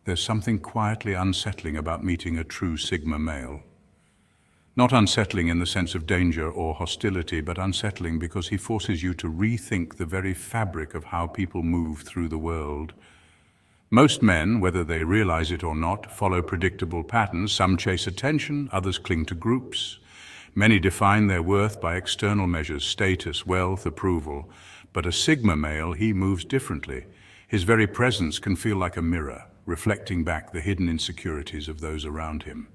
There's something quietly unsettling about meeting a true Sigma male. Not unsettling in the sense of danger or hostility, but unsettling because he forces you to rethink the very fabric of how people move through the world. Most men, whether they realize it or not, follow predictable patterns. Some chase attention, others cling to groups. Many define their worth by external measures, status, wealth, approval. But a Sigma male, he moves differently. His very presence can feel like a mirror, reflecting back the hidden insecurities of those around him.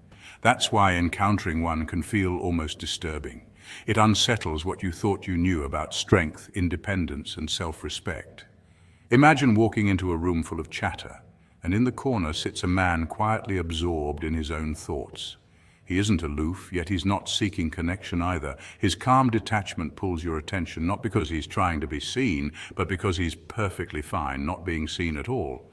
That's why encountering one can feel almost disturbing. It unsettles what you thought you knew about strength, independence, and self-respect. Imagine walking into a room full of chatter, and in the corner sits a man quietly absorbed in his own thoughts. He isn't aloof, yet he's not seeking connection either. His calm detachment pulls your attention, not because he's trying to be seen, but because he's perfectly fine not being seen at all.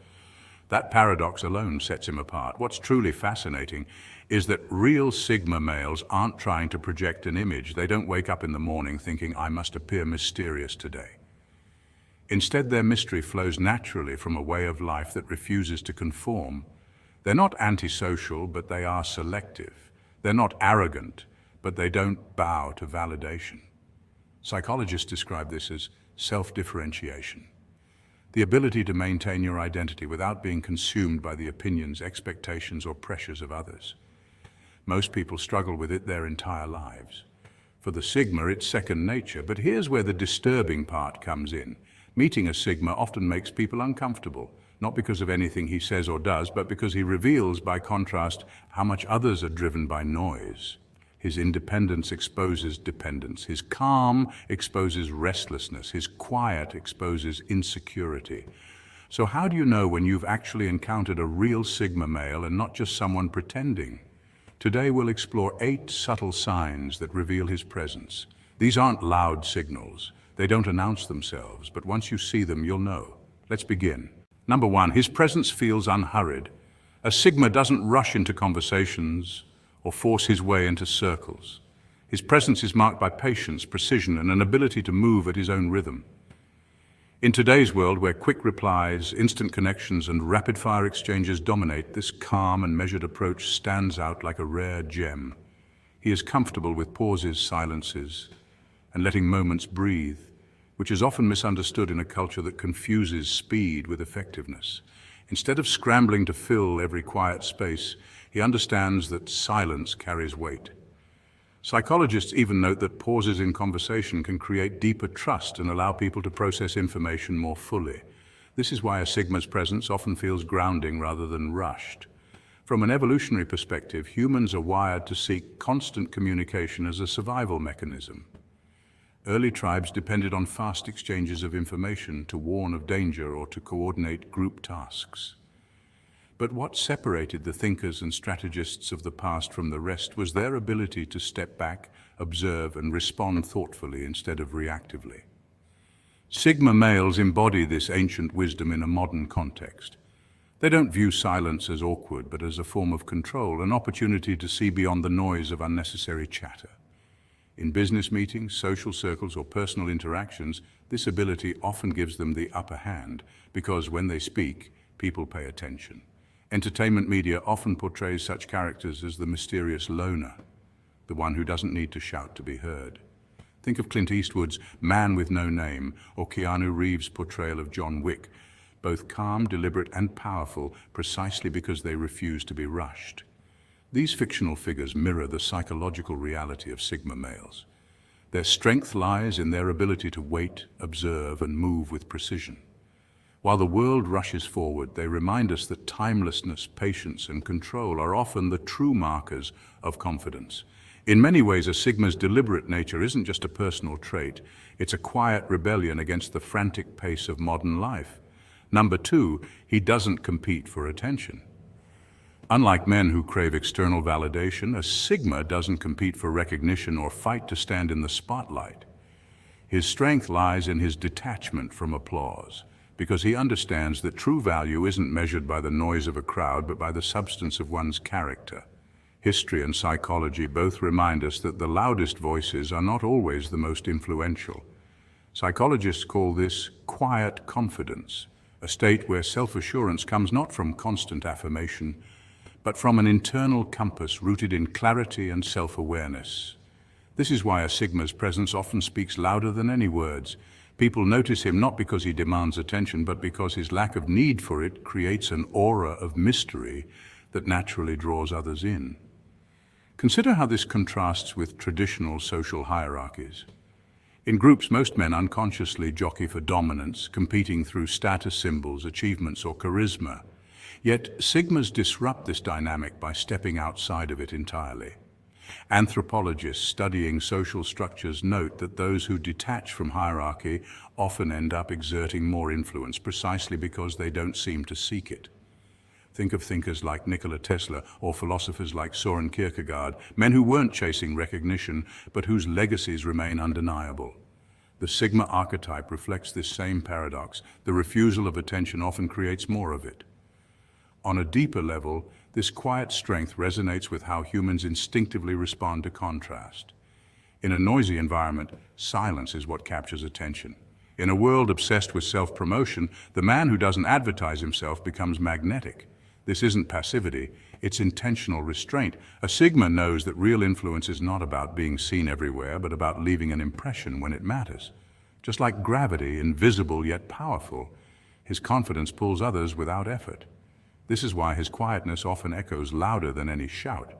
That paradox alone sets him apart. What's truly fascinating is that real Sigma males aren't trying to project an image. They don't wake up in the morning thinking, I must appear mysterious today. Instead, their mystery flows naturally from a way of life that refuses to conform. They're not antisocial, but they are selective. They're not arrogant, but they don't bow to validation. Psychologists describe this as self-differentiation. The ability to maintain your identity without being consumed by the opinions, expectations, or pressures of others. Most people struggle with it their entire lives. For the Sigma, it's second nature, but here's where the disturbing part comes in. Meeting a Sigma often makes people uncomfortable, not because of anything he says or does, but because he reveals, by contrast, how much others are driven by noise. His independence exposes dependence. His calm exposes restlessness. His quiet exposes insecurity. So how do you know when you've actually encountered a real Sigma male and not just someone pretending? Today we'll explore 8 subtle signs that reveal his presence. These aren't loud signals. They don't announce themselves, but once you see them, you'll know. Let's begin. Number 1, his presence feels unhurried. A Sigma doesn't rush into conversations or force his way into circles. His presence is marked by patience, precision, and an ability to move at his own rhythm. In today's world, where quick replies, instant connections, and rapid-fire exchanges dominate, this calm and measured approach stands out like a rare gem. He is comfortable with pauses, silences, and letting moments breathe, which is often misunderstood in a culture that confuses speed with effectiveness. Instead of scrambling to fill every quiet space, he understands that silence carries weight. Psychologists even note that pauses in conversation can create deeper trust and allow people to process information more fully. This is why a Sigma's presence often feels grounding rather than rushed. From an evolutionary perspective, humans are wired to seek constant communication as a survival mechanism. Early tribes depended on fast exchanges of information to warn of danger or to coordinate group tasks. But what separated the thinkers and strategists of the past from the rest was their ability to step back, observe, and respond thoughtfully instead of reactively. Sigma males embody this ancient wisdom in a modern context. They don't view silence as awkward, but as a form of control, an opportunity to see beyond the noise of unnecessary chatter. In business meetings, social circles, or personal interactions, this ability often gives them the upper hand, because when they speak, people pay attention. Entertainment media often portrays such characters as the mysterious loner, the one who doesn't need to shout to be heard. Think of Clint Eastwood's Man with No Name, or Keanu Reeves' portrayal of John Wick, both calm, deliberate, and powerful, precisely because they refuse to be rushed. These fictional figures mirror the psychological reality of Sigma males. Their strength lies in their ability to wait, observe, and move with precision. While the world rushes forward, they remind us that timelessness, patience, and control are often the true markers of confidence. In many ways, a Sigma's deliberate nature isn't just a personal trait, it's a quiet rebellion against the frantic pace of modern life. Number 2, he doesn't compete for attention. Unlike men who crave external validation, a Sigma doesn't compete for recognition or fight to stand in the spotlight. His strength lies in his detachment from applause, because he understands that true value isn't measured by the noise of a crowd, but by the substance of one's character. History and psychology both remind us that the loudest voices are not always the most influential. Psychologists call this quiet confidence, a state where self-assurance comes not from constant affirmation, but from an internal compass rooted in clarity and self-awareness. This is why a Sigma's presence often speaks louder than any words. People notice him not because he demands attention, but because his lack of need for it creates an aura of mystery that naturally draws others in. Consider how this contrasts with traditional social hierarchies. In groups, most men unconsciously jockey for dominance, competing through status symbols, achievements, or charisma. Yet Sigmas disrupt this dynamic by stepping outside of it entirely. Anthropologists studying social structures note that those who detach from hierarchy often end up exerting more influence precisely because they don't seem to seek it. Think of thinkers like Nikola Tesla or philosophers like Soren Kierkegaard, men who weren't chasing recognition but whose legacies remain undeniable. The Sigma archetype reflects this same paradox. The refusal of attention often creates more of it. On a deeper level, this quiet strength resonates with how humans instinctively respond to contrast. In a noisy environment, silence is what captures attention. In a world obsessed with self-promotion, the man who doesn't advertise himself becomes magnetic. This isn't passivity, it's intentional restraint. A Sigma knows that real influence is not about being seen everywhere, but about leaving an impression when it matters. Just like gravity, invisible yet powerful, his confidence pulls others without effort. This is why his quietness often echoes louder than any shout.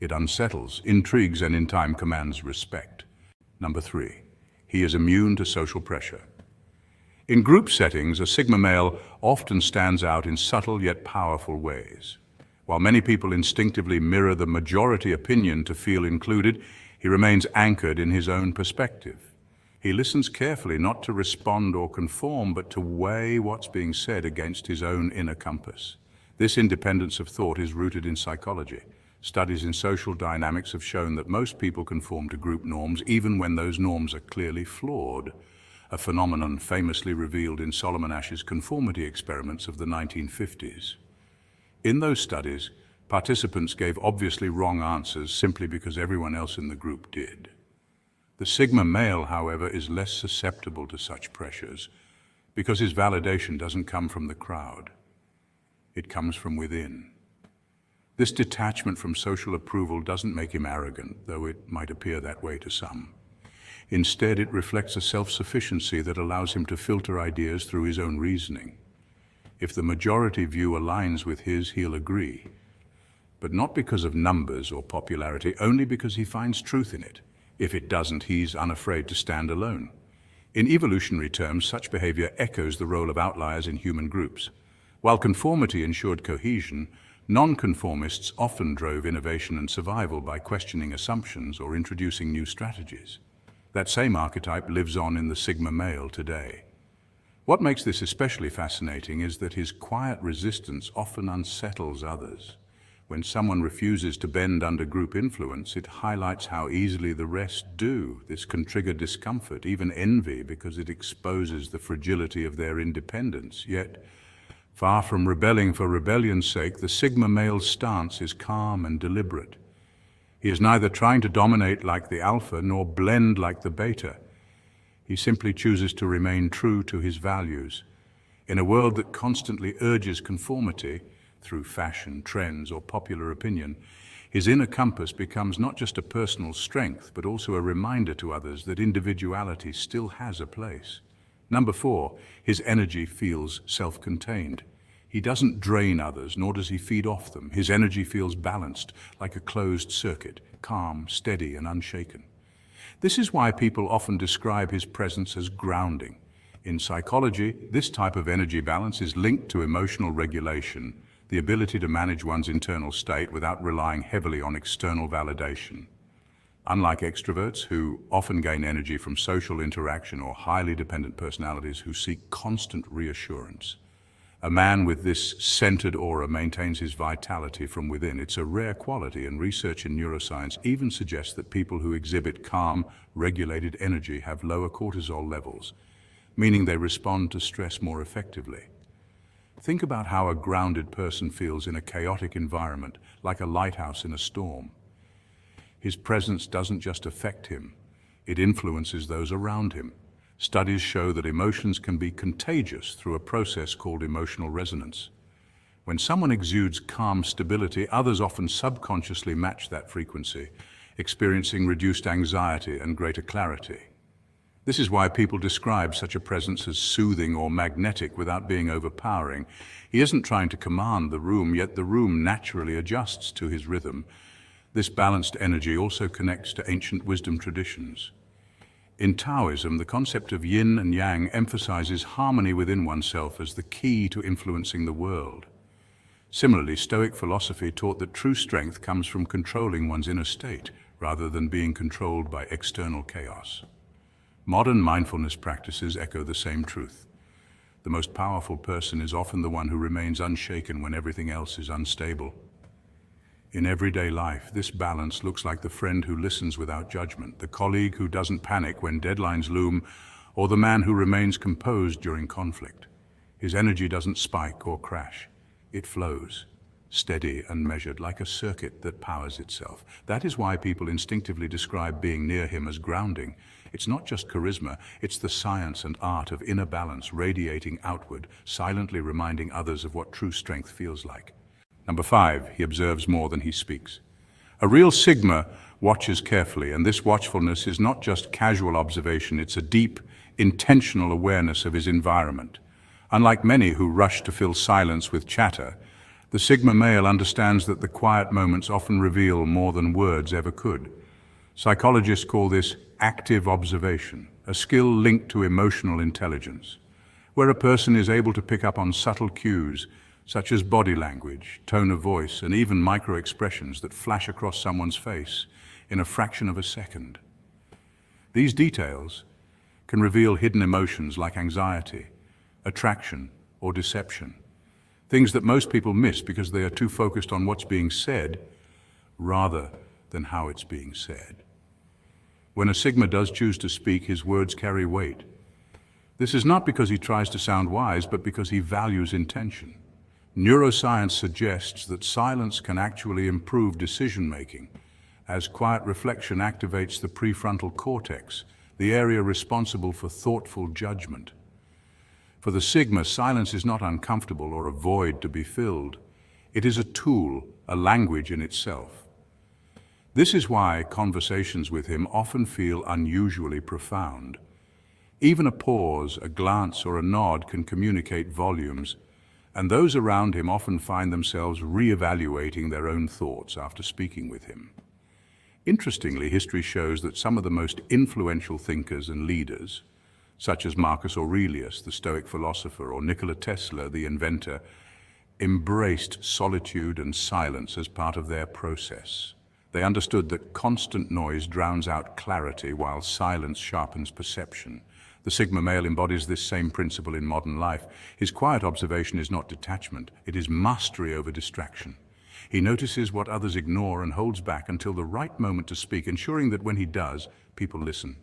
It unsettles, intrigues, and in time commands respect. Number 3, he is immune to social pressure. In group settings, a Sigma male often stands out in subtle yet powerful ways. While many people instinctively mirror the majority opinion to feel included, he remains anchored in his own perspective. He listens carefully, not to respond or conform, but to weigh what's being said against his own inner compass. This independence of thought is rooted in psychology. Studies in social dynamics have shown that most people conform to group norms even when those norms are clearly flawed, a phenomenon famously revealed in Solomon Ash's conformity experiments of the 1950s. In those studies, participants gave obviously wrong answers simply because everyone else in the group did. The Sigma male, however, is less susceptible to such pressures because his validation doesn't come from the crowd. It comes from within. This detachment from social approval doesn't make him arrogant, though it might appear that way to some. Instead, it reflects a self-sufficiency that allows him to filter ideas through his own reasoning. If the majority view aligns with his, he'll agree. But not because of numbers or popularity, only because he finds truth in it. If it doesn't, he's unafraid to stand alone. In evolutionary terms, such behavior echoes the role of outliers in human groups. While conformity ensured cohesion, nonconformists often drove innovation and survival by questioning assumptions or introducing new strategies. That same archetype lives on in the Sigma male today. What makes this especially fascinating is that his quiet resistance often unsettles others. When someone refuses to bend under group influence, it highlights how easily the rest do. This can trigger discomfort, even envy, because it exposes the fragility of their independence. Yet, far from rebelling for rebellion's sake, the Sigma male's stance is calm and deliberate. He is neither trying to dominate like the alpha nor blend like the beta. He simply chooses to remain true to his values. In a world that constantly urges conformity, through fashion, trends, or popular opinion, his inner compass becomes not just a personal strength, but also a reminder to others that individuality still has a place. Number 4, his energy feels self-contained. He doesn't drain others, nor does he feed off them. His energy feels balanced, like a closed circuit, calm, steady, and unshaken. This is why people often describe his presence as grounding. In psychology, this type of energy balance is linked to emotional regulation, the ability to manage one's internal state without relying heavily on external validation. Unlike extroverts, who often gain energy from social interaction, or highly dependent personalities who seek constant reassurance, a man with this centered aura maintains his vitality from within. It's a rare quality, and research in neuroscience even suggests that people who exhibit calm, regulated energy have lower cortisol levels, meaning they respond to stress more effectively. Think about how a grounded person feels in a chaotic environment, like a lighthouse in a storm. His presence doesn't just affect him, it influences those around him. Studies show that emotions can be contagious through a process called emotional resonance. When someone exudes calm stability, others often subconsciously match that frequency, experiencing reduced anxiety and greater clarity. This is why people describe such a presence as soothing or magnetic without being overpowering. He isn't trying to command the room, yet the room naturally adjusts to his rhythm. This balanced energy also connects to ancient wisdom traditions. In Taoism, the concept of yin and yang emphasizes harmony within oneself as the key to influencing the world. Similarly, Stoic philosophy taught that true strength comes from controlling one's inner state, rather than being controlled by external chaos. Modern mindfulness practices echo the same truth. The most powerful person is often the one who remains unshaken when everything else is unstable. In everyday life, this balance looks like the friend who listens without judgment, the colleague who doesn't panic when deadlines loom, or the man who remains composed during conflict. His energy doesn't spike or crash. It flows, steady and measured, like a circuit that powers itself. That is why people instinctively describe being near him as grounding. It's not just charisma, it's the science and art of inner balance radiating outward, silently reminding others of what true strength feels like. Number 5, he observes more than he speaks. A real Sigma watches carefully, and this watchfulness is not just casual observation, it's a deep, intentional awareness of his environment. Unlike many who rush to fill silence with chatter, the Sigma male understands that the quiet moments often reveal more than words ever could. Psychologists call this active observation, a skill linked to emotional intelligence, where a person is able to pick up on subtle cues such as body language, tone of voice, and even micro-expressions that flash across someone's face in a fraction of a second. These details can reveal hidden emotions like anxiety, attraction, or deception, things that most people miss because they are too focused on what's being said rather than how it's being said. When a Sigma does choose to speak, his words carry weight. This is not because he tries to sound wise, but because he values intention. Neuroscience suggests that silence can actually improve decision-making, as quiet reflection activates the prefrontal cortex, the area responsible for thoughtful judgment. For the Sigma, silence is not uncomfortable or a void to be filled. It is a tool, a language in itself. This is why conversations with him often feel unusually profound. Even a pause, a glance, or a nod can communicate volumes, and those around him often find themselves re-evaluating their own thoughts after speaking with him. Interestingly, history shows that some of the most influential thinkers and leaders, such as Marcus Aurelius, the Stoic philosopher, or Nikola Tesla, the inventor, embraced solitude and silence as part of their process. They understood that constant noise drowns out clarity while silence sharpens perception. The Sigma male embodies this same principle in modern life. His quiet observation is not detachment, it is mastery over distraction. He notices what others ignore and holds back until the right moment to speak, ensuring that when he does, people listen.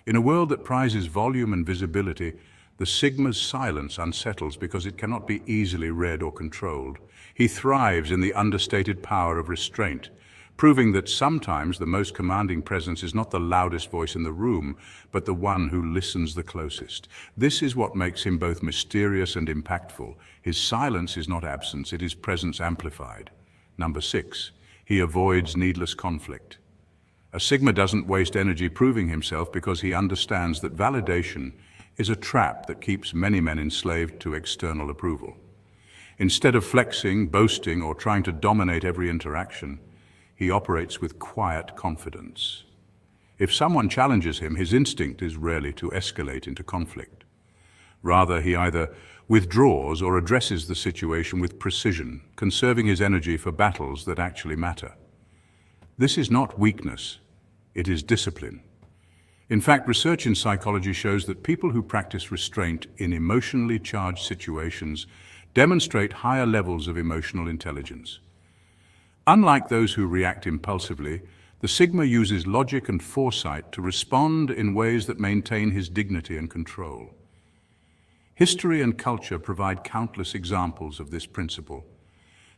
In a world that prizes volume and visibility, the Sigma's silence unsettles because it cannot be easily read or controlled. He thrives in the understated power of restraint, proving that sometimes the most commanding presence is not the loudest voice in the room, but the one who listens the closest. This is what makes him both mysterious and impactful. His silence is not absence, it is presence amplified. Number 6, he avoids needless conflict. A Sigma doesn't waste energy proving himself because he understands that validation is a trap that keeps many men enslaved to external approval. Instead of flexing, boasting, or trying to dominate every interaction, he operates with quiet confidence. If someone challenges him, his instinct is rarely to escalate into conflict. Rather, he either withdraws or addresses the situation with precision, conserving his energy for battles that actually matter. This is not weakness, it is discipline. In fact, research in psychology shows that people who practice restraint in emotionally charged situations demonstrate higher levels of emotional intelligence. Unlike those who react impulsively, the Sigma uses logic and foresight to respond in ways that maintain his dignity and control. History and culture provide countless examples of this principle.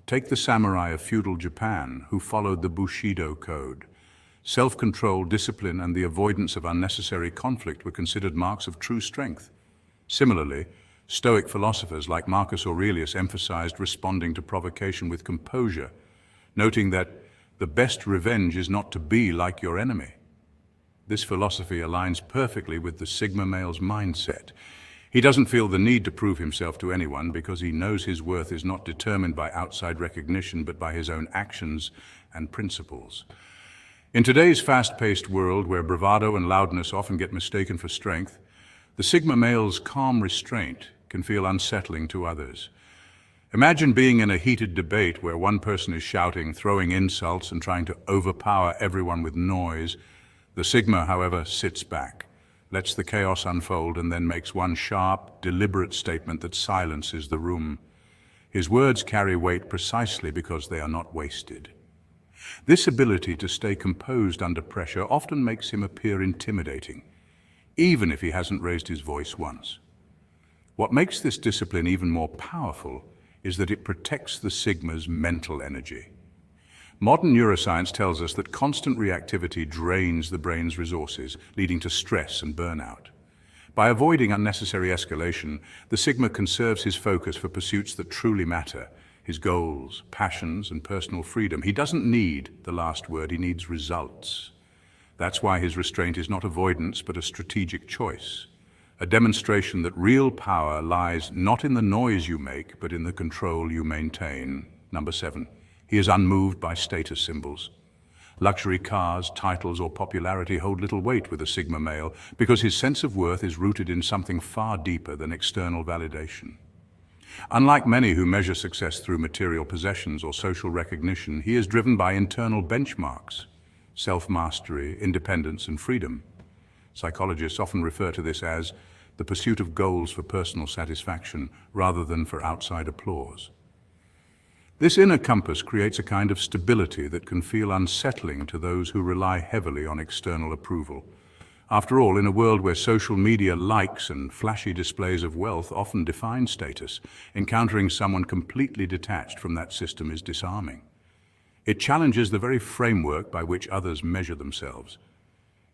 Take the samurai of feudal Japan, who followed the Bushido code, Self-control, discipline, and the avoidance of unnecessary conflict were considered marks of true strength. Similarly, Stoic philosophers like Marcus Aurelius emphasized responding to provocation with composure, noting that the best revenge is not to be like your enemy. This philosophy aligns perfectly with the Sigma male's mindset. He doesn't feel the need to prove himself to anyone because he knows his worth is not determined by outside recognition but by his own actions and principles. In today's fast-paced world where bravado and loudness often get mistaken for strength, the Sigma male's calm restraint can feel unsettling to others. Imagine being in a heated debate where one person is shouting, throwing insults, and trying to overpower everyone with noise. The Sigma, however, sits back, lets the chaos unfold, and then makes one sharp, deliberate statement that silences the room. His words carry weight precisely because they are not wasted. This ability to stay composed under pressure often makes him appear intimidating, even if he hasn't raised his voice once. What makes this discipline even more powerful is that it protects the Sigma's mental energy. Modern neuroscience tells us that constant reactivity drains the brain's resources, leading to stress and burnout. By avoiding unnecessary escalation, the Sigma conserves his focus for pursuits that truly matter, his goals, passions, and personal freedom. He doesn't need the last word, he needs results. That's why his restraint is not avoidance, but a strategic choice. A demonstration that real power lies not in the noise you make, but in the control you maintain. Number 7, he is unmoved by status symbols. Luxury cars, titles, or popularity hold little weight with a Sigma male because his sense of worth is rooted in something far deeper than external validation. Unlike many who measure success through material possessions or social recognition, he is driven by internal benchmarks, self-mastery, independence, and freedom. Psychologists often refer to this as the pursuit of goals for personal satisfaction rather than for outside applause. This inner compass creates a kind of stability that can feel unsettling to those who rely heavily on external approval. After all, in a world where social media likes and flashy displays of wealth often define status, encountering someone completely detached from that system is disarming. It challenges the very framework by which others measure themselves.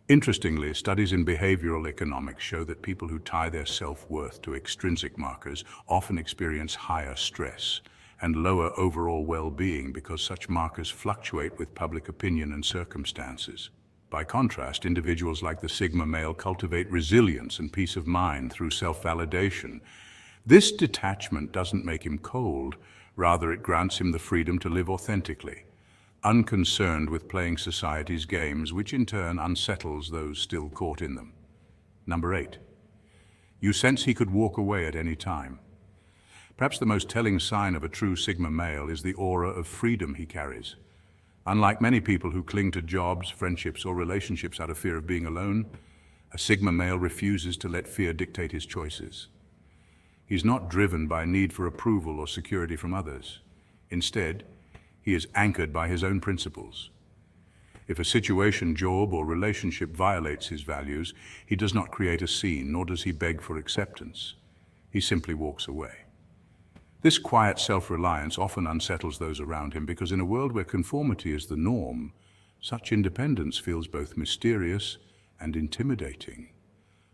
Interestingly, studies in behavioral economics show that people who tie their self-worth to extrinsic markers often experience higher stress and lower overall well-being because such markers fluctuate with public opinion and circumstances. By contrast, individuals like the Sigma male cultivate resilience and peace of mind through self-validation. This detachment doesn't make him cold, rather it grants him the freedom to live authentically, unconcerned with playing society's games, which in turn unsettles those still caught in them. Number 8, you sense he could walk away at any time. Perhaps the most telling sign of a true Sigma male is the aura of freedom he carries. Unlike many people who cling to jobs, friendships, or relationships out of fear of being alone, a Sigma male refuses to let fear dictate his choices. He's not driven by a need for approval or security from others. Instead, he is anchored by his own principles. If a situation, job, or relationship violates his values, he does not create a scene, nor does he beg for acceptance. He simply walks away. This quiet self-reliance often unsettles those around him because in a world where conformity is the norm, such independence feels both mysterious and intimidating.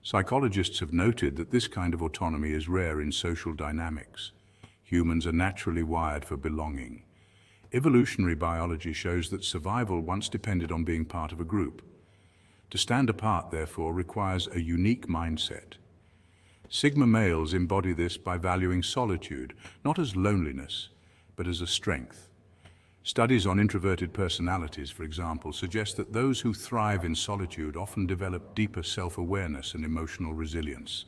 Psychologists have noted that this kind of autonomy is rare in social dynamics. Humans are naturally wired for belonging. Evolutionary biology shows that survival once depended on being part of a group. To stand apart, therefore, requires a unique mindset. Sigma males embody this by valuing solitude, not as loneliness, but as a strength. Studies on introverted personalities, for example, suggest that those who thrive in solitude often develop deeper self-awareness and emotional resilience.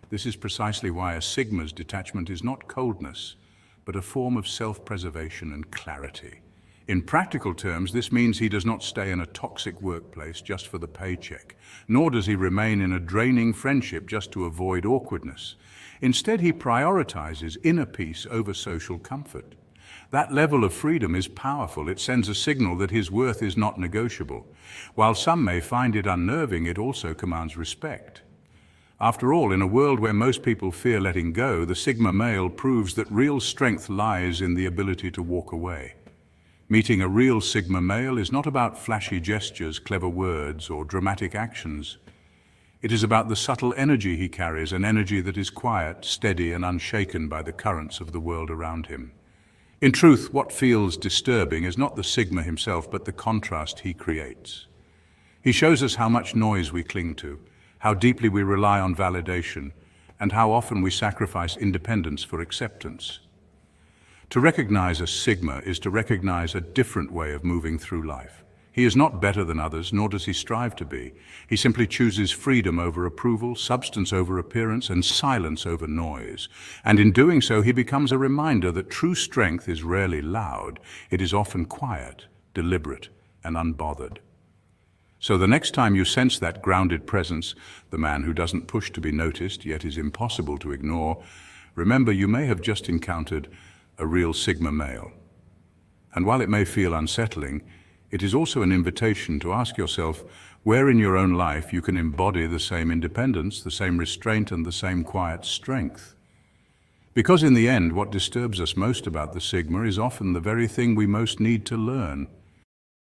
This is precisely why a Sigma's detachment is not coldness, but a form of self-preservation and clarity. In practical terms, this means he does not stay in a toxic workplace just for the paycheck, nor does he remain in a draining friendship just to avoid awkwardness. Instead, he prioritizes inner peace over social comfort. That level of freedom is powerful. It sends a signal that his worth is not negotiable. While some may find it unnerving, it also commands respect. After all, in a world where most people fear letting go, the Sigma male proves that real strength lies in the ability to walk away. Meeting a real Sigma male is not about flashy gestures, clever words, or dramatic actions. It is about the subtle energy he carries, an energy that is quiet, steady, and unshaken by the currents of the world around him. In truth, what feels disturbing is not the Sigma himself, but the contrast he creates. He shows us how much noise we cling to, how deeply we rely on validation, and how often we sacrifice independence for acceptance. To recognize a Sigma is to recognize a different way of moving through life. He is not better than others, nor does he strive to be. He simply chooses freedom over approval, substance over appearance, and silence over noise. And in doing so, he becomes a reminder that true strength is rarely loud. It is often quiet, deliberate, and unbothered. So the next time you sense that grounded presence, the man who doesn't push to be noticed, yet is impossible to ignore, remember you may have just encountered a real Sigma male. And while it may feel unsettling, it is also an invitation to ask yourself where in your own life you can embody the same independence, the same restraint, and the same quiet strength. Because in the end, what disturbs us most about the Sigma is often the very thing we most need to learn.